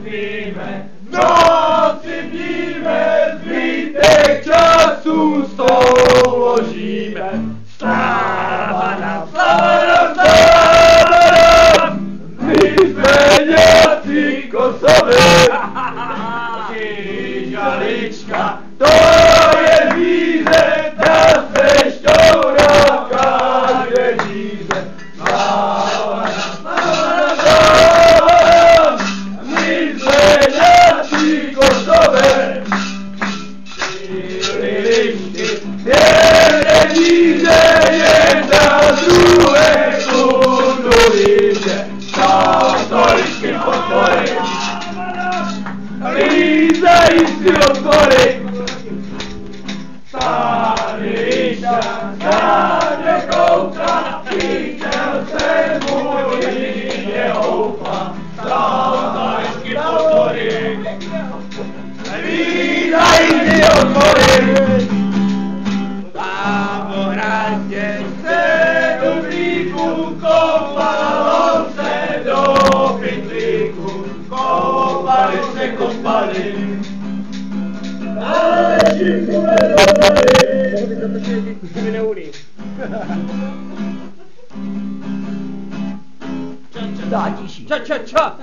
spíme, v noci bdíme, zbytek času souložíme. Sláva nám, sláva nám, sláva nám, my jsme nějací Kosové. Žalička, to je víze, ta se šťourá v každé říze. Sláva nám, sláva nám, my jsme nějací Kosové. Ty lišky, jedné víze, jedna druhé kudu líže. To lišky podpory. Lízej si otvory, Sáriša, žádne kouka, chytěl se můj líně houpa, Sárišky otvory, lízej si otvory. Tam v hradě se do blíku kopalo se do pytlíku, kopali se kopali, ale všichni jsme dopali. Dá tiší. Ča.